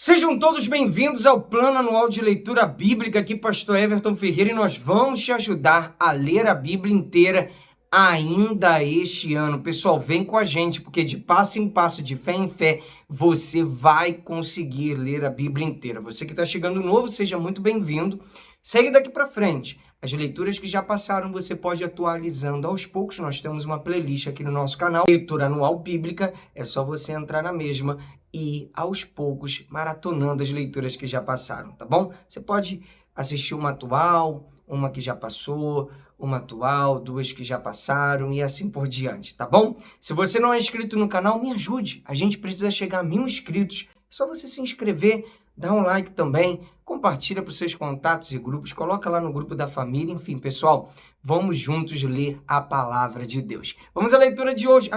Sejam todos bem-vindos ao Plano Anual de Leitura Bíblica, aqui Pastor Everton Ferreira, e nós vamos te ajudar a ler a Bíblia inteira ainda este ano. Pessoal, vem com a gente, porque de passo em passo, de fé em fé, você vai conseguir ler a Bíblia inteira. Você que está chegando novo, seja muito bem-vindo. Segue daqui para frente. As leituras que já passaram, você pode ir atualizando aos poucos. Nós temos uma playlist aqui no nosso canal, Leitura Anual Bíblica. É só você entrar na mesma e, aos poucos, maratonando as leituras que já passaram, tá bom? Você pode assistir uma atual, uma que já passou, uma atual, duas que já passaram e assim por diante, tá bom? Se você não é inscrito no canal, me ajude. A gente precisa chegar a 1000 inscritos. É só você se inscrever, dá um like também, compartilha para os seus contatos e grupos, coloca lá no grupo da família. Enfim, pessoal, vamos juntos ler a palavra de Deus. Vamos à leitura de hoje.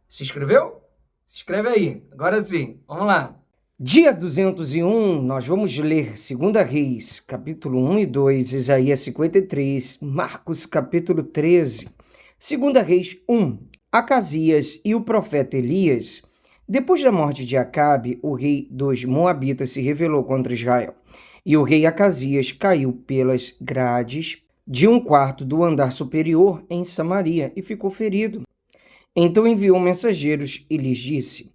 Se inscreveu? Se inscreve aí, agora sim, vamos lá. Dia 201, nós vamos ler 2 Reis, capítulo 1 e 2, Isaías 53, Marcos, capítulo 13. 2 Reis 1, Acasias e o profeta Elias. Depois da morte de Acabe, o rei dos Moabitas se rebelou contra Israel. E o rei Acasias caiu pelas grades de um quarto do andar superior em Samaria e ficou ferido. Então enviou mensageiros e lhes disse: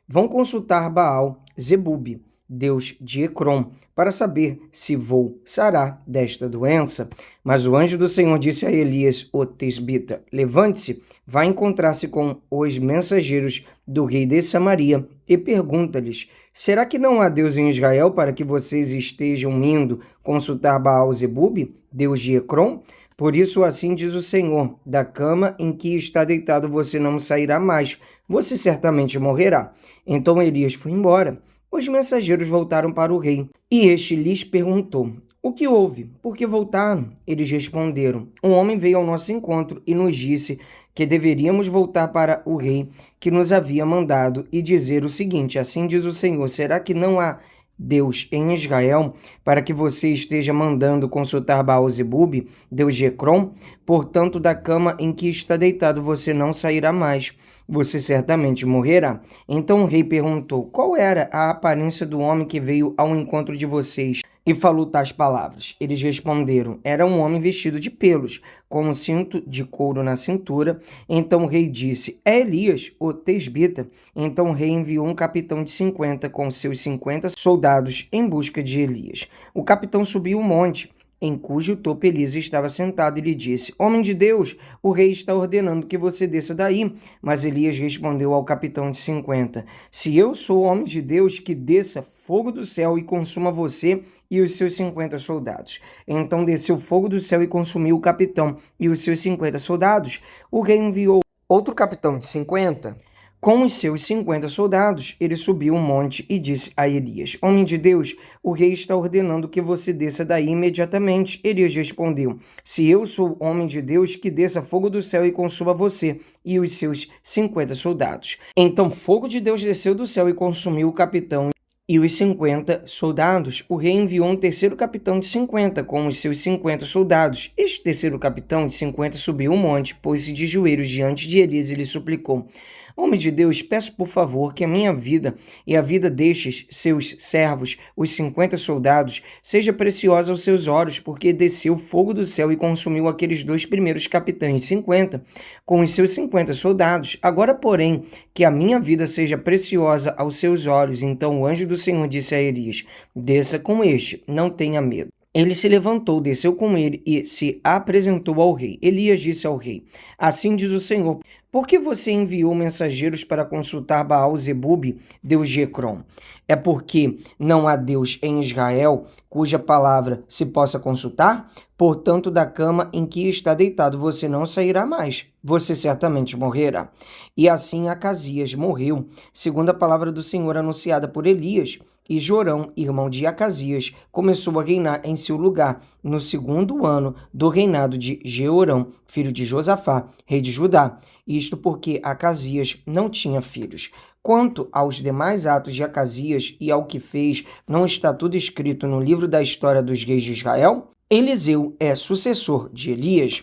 vão consultar Baal-Zebub, deus de Ecrom, para saber se vou sarar desta doença. Mas o anjo do Senhor disse a Elias, o tesbita: levante-se, vá encontrar-se com os mensageiros do rei de Samaria e pergunta-lhes: será que não há Deus em Israel para que vocês estejam indo consultar Baal-Zebub, deus de Ecrom? Por isso, assim diz o Senhor: da cama em que está deitado você não sairá mais, você certamente morrerá. Então Elias foi embora. Os mensageiros voltaram para o rei, e este lhes perguntou: o que houve? Por que voltaram? Eles responderam: um homem veio ao nosso encontro e nos disse que deveríamos voltar para o rei que nos havia mandado e dizer o seguinte: assim diz o Senhor, será que não há Deus em Israel, para que você esteja mandando consultar Baal-Zebub, deus de Ecrom? Portanto, da cama em que está deitado você não sairá mais, você certamente morrerá. Então o rei perguntou: qual era a aparência do homem que veio ao encontro de vocês e falou tais palavras? Eles responderam: era um homem vestido de pelos, com um cinto de couro na cintura. Então o rei disse: é Elias, o tesbita. Então o rei enviou um capitão de 50 com seus 50 soldados em busca de Elias. O capitão subiu o monte, em cujo topo Elias estava sentado, e lhe disse: homem de Deus, o rei está ordenando que você desça daí. Mas Elias respondeu ao capitão de 50: se eu sou homem de Deus, que desça fogo do céu e consuma você e os seus 50 soldados. Então desceu fogo do céu e consumiu o capitão e os seus 50 soldados. O rei enviou outro capitão de 50 com os seus 50 soldados. Ele subiu o monte e disse a Elias: homem de Deus, o rei está ordenando que você desça daí imediatamente. Elias respondeu: se eu sou homem de Deus, que desça fogo do céu e consuma você e os seus 50 soldados. Então fogo de Deus desceu do céu e consumiu o capitão e os 50 soldados. O rei enviou um terceiro capitão de 50 com os seus 50 soldados. Este terceiro capitão de 50 subiu o monte, pôs-se de joelhos diante de Elias e lhe suplicou: homem de Deus, peço por favor que a minha vida e a vida destes seus servos, os 50 soldados, seja preciosa aos seus olhos, porque desceu fogo do céu e consumiu aqueles dois primeiros capitães de 50 com os seus 50 soldados. Agora, porém, que a minha vida seja preciosa aos seus olhos. Então o anjo do Senhor disse a Elias: desça com este, não tenha medo. Ele se levantou, desceu com ele e se apresentou ao rei. Elias disse ao rei: assim diz o Senhor, por que você enviou mensageiros para consultar Baal-Zebub, deus de Ecrom? É porque não há Deus em Israel cuja palavra se possa consultar? Portanto, da cama em que está deitado você não sairá mais, você certamente morrerá. E assim Acasias morreu, segundo a palavra do Senhor anunciada por Elias. E Jorão, irmão de Acasias, começou a reinar em seu lugar, no 2º ano do reinado de Jeorão, filho de Josafá, rei de Judá. Isto porque Acasias não tinha filhos. Quanto aos demais atos de Acasias e ao que fez, não está tudo escrito no livro da história dos reis de Israel? Eliseu é sucessor de Elias.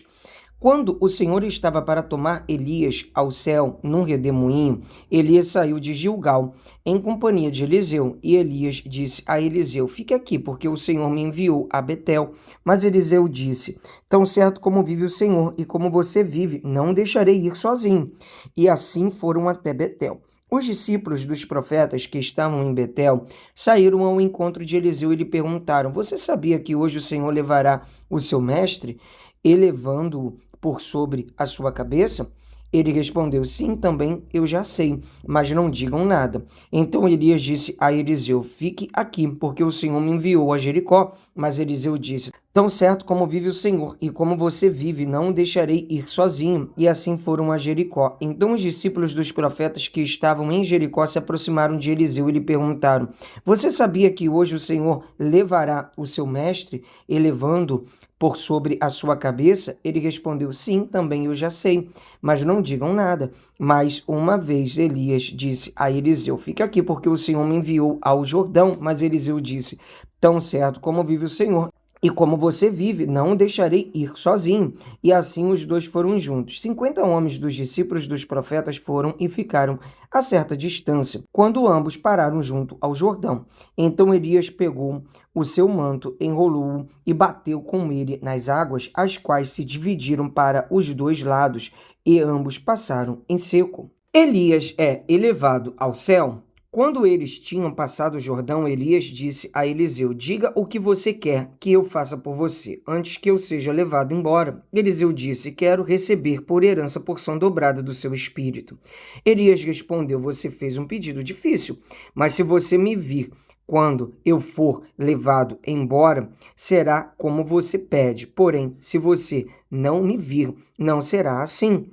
Quando o Senhor estava para tomar Elias ao céu num redemoinho, Elias saiu de Gilgal em companhia de Eliseu, e Elias disse a Eliseu: fique aqui, porque o Senhor me enviou a Betel. Mas Eliseu disse: tão certo como vive o Senhor e como você vive, não o deixarei ir sozinho. E assim foram até Betel. Os discípulos dos profetas que estavam em Betel saíram ao encontro de Eliseu e lhe perguntaram: você sabia que hoje o Senhor levará o seu mestre, elevando-o por sobre a sua cabeça? Ele respondeu: sim, também eu já sei, mas não digam nada. Então Elias disse a Eliseu: fique aqui, porque o Senhor me enviou a Jericó. Mas Eliseu disse: tão certo como vive o Senhor e como você vive, não o deixarei ir sozinho. E assim foram a Jericó. Então os discípulos dos profetas que estavam em Jericó se aproximaram de Eliseu e lhe perguntaram: você sabia que hoje o Senhor levará o seu mestre, elevando por sobre a sua cabeça? Ele respondeu: sim, também eu já sei, mas não digam nada. Mais uma vez Elias disse a Eliseu: fica aqui, porque o Senhor me enviou ao Jordão. Mas Eliseu disse: tão certo como vive o Senhor e como você vive, não o deixarei ir sozinho. E assim os dois foram juntos. 50 homens dos discípulos dos profetas foram e ficaram a certa distância, quando ambos pararam junto ao Jordão. Então Elias pegou o seu manto, enrolou-o e bateu com ele nas águas, as quais se dividiram para os dois lados, e ambos passaram em seco. Elias é elevado ao céu. Quando eles tinham passado o Jordão, Elias disse a Eliseu: diga o que você quer que eu faça por você, antes que eu seja levado embora. Eliseu disse: quero receber por herança a porção dobrada do seu espírito. Elias respondeu: você fez um pedido difícil, mas se você me vir quando eu for levado embora, será como você pede. Porém, se você não me vir, não será assim.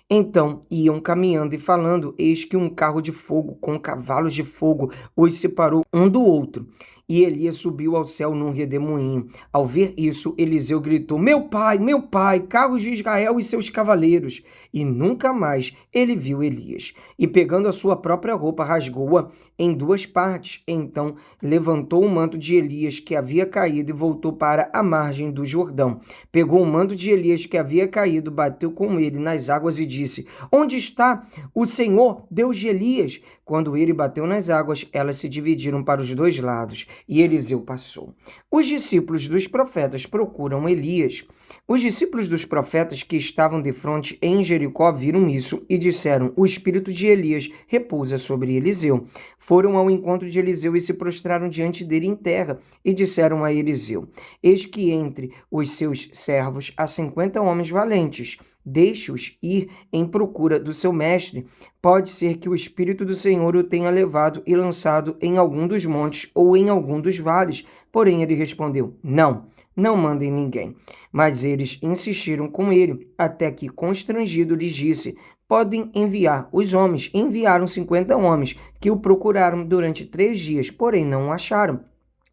Então iam caminhando e falando, eis que um carro de fogo com cavalos de fogo os separou um do outro. E Elias subiu ao céu num redemoinho. Ao ver isso, Eliseu gritou: meu pai, carros de Israel e seus cavaleiros. E nunca mais ele viu Elias. E pegando a sua própria roupa, rasgou-a em duas partes. Então levantou o manto de Elias que havia caído e voltou para a margem do Jordão. Pegou o manto de Elias que havia caído, bateu com ele nas águas e disse: onde está o Senhor, Deus de Elias? Quando ele bateu nas águas, elas se dividiram para os dois lados, e Eliseu passou. Os discípulos dos profetas procuram Elias. Os discípulos dos profetas que estavam defronte em Jericó viram isso e disseram: o espírito de Elias repousa sobre Eliseu. Foram ao encontro de Eliseu e se prostraram diante dele em terra, e disseram a Eliseu: eis que entre os seus servos há 50 homens valentes. Deixe-os ir em procura do seu mestre. Pode ser que o Espírito do Senhor o tenha levado e lançado em algum dos montes ou em algum dos vales. Porém ele respondeu: não mandem ninguém. Mas eles insistiram com ele, até que, constrangido, lhes disse: podem enviar os homens. Enviaram 50 homens, que o procuraram durante 3 dias, porém não o acharam.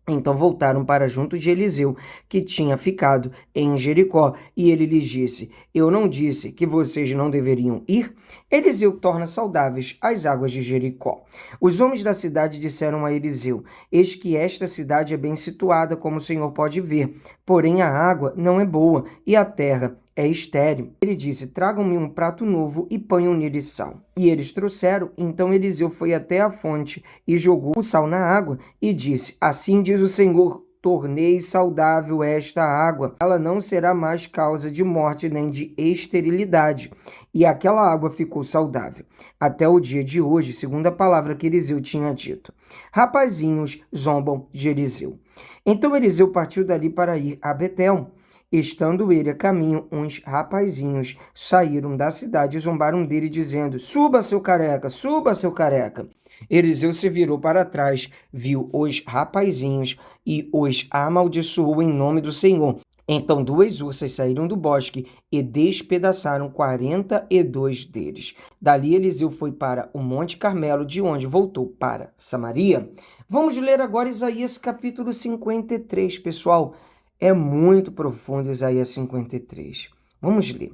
Então voltaram para junto de Eliseu, que tinha ficado em Jericó, e ele lhes disse: eu não disse que vocês não deveriam ir? Eliseu torna saudáveis as águas de Jericó. Os homens da cidade disseram a Eliseu: eis que esta cidade é bem situada, como o Senhor pode ver, porém a água não é boa e a terra é estéril. Ele disse: tragam-me um prato novo e ponham nele sal. E eles trouxeram. Então Eliseu foi até a fonte e jogou o sal na água e disse: assim diz o Senhor: tornei saudável esta água, ela não será mais causa de morte nem de esterilidade. E aquela água ficou saudável até o dia de hoje, segundo a palavra que Eliseu tinha dito. Rapazinhos zombam de Eliseu. Então Eliseu partiu dali para ir a Betel. Estando ele a caminho, uns rapazinhos saíram da cidade e zombaram dele, dizendo: suba, seu careca, suba, seu careca. Eliseu se virou para trás, viu os rapazinhos e os amaldiçoou em nome do Senhor. Então 2 ursas saíram do bosque e despedaçaram 42 deles. Dali Eliseu foi para o Monte Carmelo, de onde voltou para Samaria. Vamos ler agora Isaías capítulo 53, pessoal. É muito profundo Isaías 53. Vamos ler.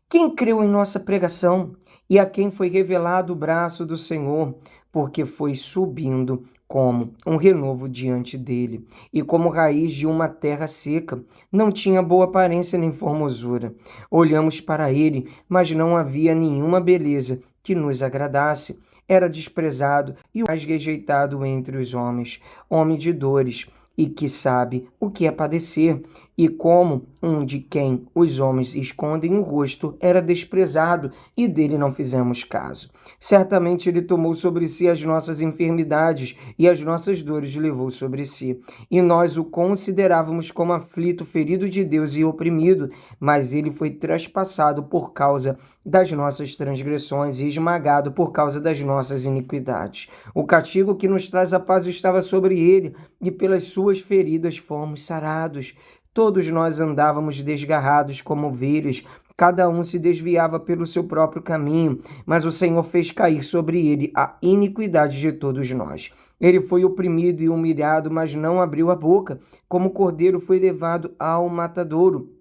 Quem creu em nossa pregação e a quem foi revelado o braço do Senhor? porque foi subindo como um renovo diante dele, e como raiz de uma terra seca. Não tinha boa aparência nem formosura. Olhamos para ele, mas não havia nenhuma beleza que nos agradasse. Era desprezado e o mais rejeitado entre os homens, homem de dores, e que sabe o que é padecer, e como um de quem os homens escondem o rosto, era desprezado, e dele não fizemos caso. Certamente ele tomou sobre si as nossas enfermidades, e as nossas dores levou sobre si. E nós o considerávamos como aflito, ferido de Deus e oprimido, mas ele foi traspassado por causa das nossas transgressões e esmagado por causa das nossas iniquidades. O castigo que nos traz a paz estava sobre ele, e pelas suas feridas fomos sarados. Todos nós andávamos desgarrados como ovelhas, cada um se desviava pelo seu próprio caminho, mas o Senhor fez cair sobre ele a iniquidade de todos nós. Ele foi oprimido e humilhado, mas não abriu a boca. Como cordeiro foi levado ao matadouro,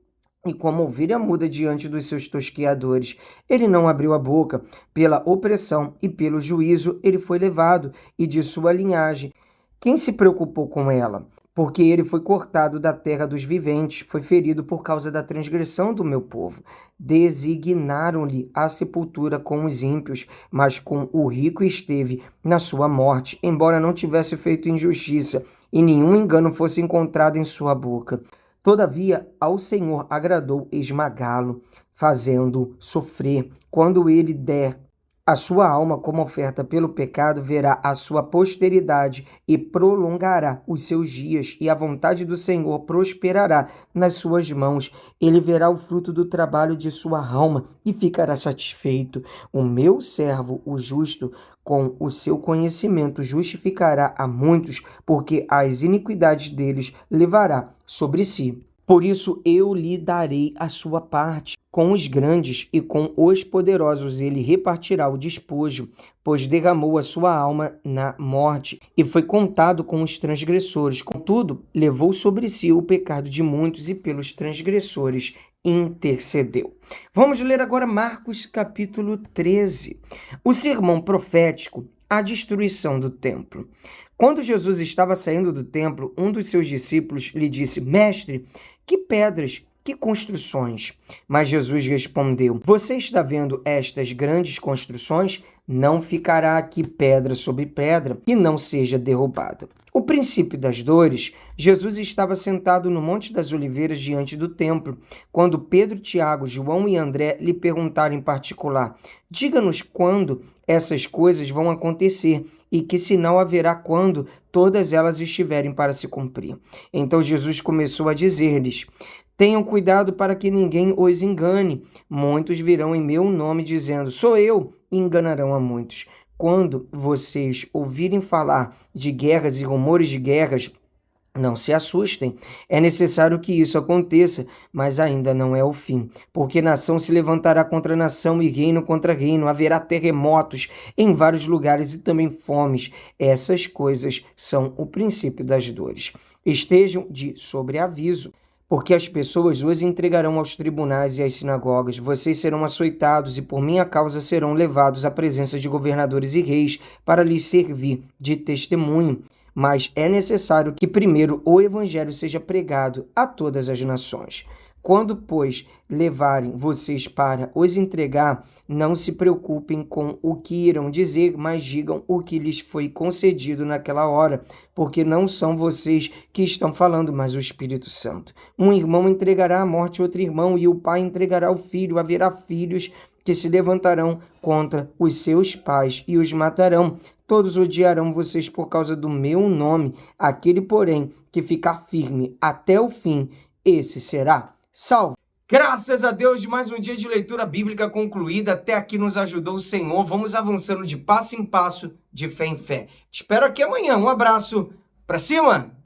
e como ovelha muda diante dos seus tosqueadores. Ele não abriu a boca. Pela opressão e pelo juízo ele foi levado, e de sua linhagem quem se preocupou com ela? Porque ele foi cortado da terra dos viventes, foi ferido por causa da transgressão do meu povo. Designaram-lhe a sepultura com os ímpios, mas com o rico esteve na sua morte, embora não tivesse feito injustiça, e nenhum engano fosse encontrado em sua boca. Todavia, ao Senhor agradou esmagá-lo, fazendo sofrer. Quando ele der a sua alma como oferta pelo pecado, verá a sua posteridade e prolongará os seus dias, e a vontade do Senhor prosperará nas suas mãos. Ele verá o fruto do trabalho de sua alma e ficará satisfeito. O meu servo, o justo, com o seu conhecimento justificará a muitos, porque as iniquidades deles levará sobre si. Por isso eu lhe darei a sua parte. Com os grandes e com os poderosos ele repartirá o despojo, pois derramou a sua alma na morte e foi contado com os transgressores. Contudo, levou sobre si o pecado de muitos e pelos transgressores intercedeu. Vamos ler agora Marcos capítulo 13. O sermão profético, a destruição do templo. Quando Jesus estava saindo do templo, um dos seus discípulos lhe disse: Mestre, que pedras, que construções? Mas Jesus respondeu: Você está vendo estas grandes construções? Não ficará aqui pedra sobre pedra que não seja derrubada. O princípio das dores. Jesus estava sentado no Monte das Oliveiras diante do templo, quando Pedro, Tiago, João e André lhe perguntaram em particular: Diga-nos quando essas coisas vão acontecer e que sinal haverá quando todas elas estiverem para se cumprir. Então Jesus começou a dizer-lhes: Tenham cuidado para que ninguém os engane. Muitos virão em meu nome dizendo: Sou eu, e enganarão a muitos. Quando vocês ouvirem falar de guerras e rumores de guerras, não se assustem. É necessário que isso aconteça, mas ainda não é o fim. Porque nação se levantará contra nação e reino contra reino. Haverá terremotos em vários lugares e também fomes. Essas coisas são o princípio das dores. Estejam de sobreaviso, porque as pessoas os entregarão aos tribunais e às sinagogas. Vocês serão açoitados e por minha causa serão levados à presença de governadores e reis para lhes servir de testemunho. Mas é necessário que primeiro o evangelho seja pregado a todas as nações. Quando, pois, levarem vocês para os entregar, não se preocupem com o que irão dizer, mas digam o que lhes foi concedido naquela hora, porque não são vocês que estão falando, mas o Espírito Santo. Um irmão entregará à morte outro irmão, e o pai entregará o filho. Haverá filhos que se levantarão contra os seus pais e os matarão. Todos odiarão vocês por causa do meu nome. Aquele, porém, que ficar firme até o fim, esse será salvo. Graças a Deus, de mais um dia de leitura bíblica concluída. Até aqui nos ajudou o Senhor. Vamos avançando de passo em passo, de fé em fé. Te espero aqui amanhã. Um abraço. Pra cima!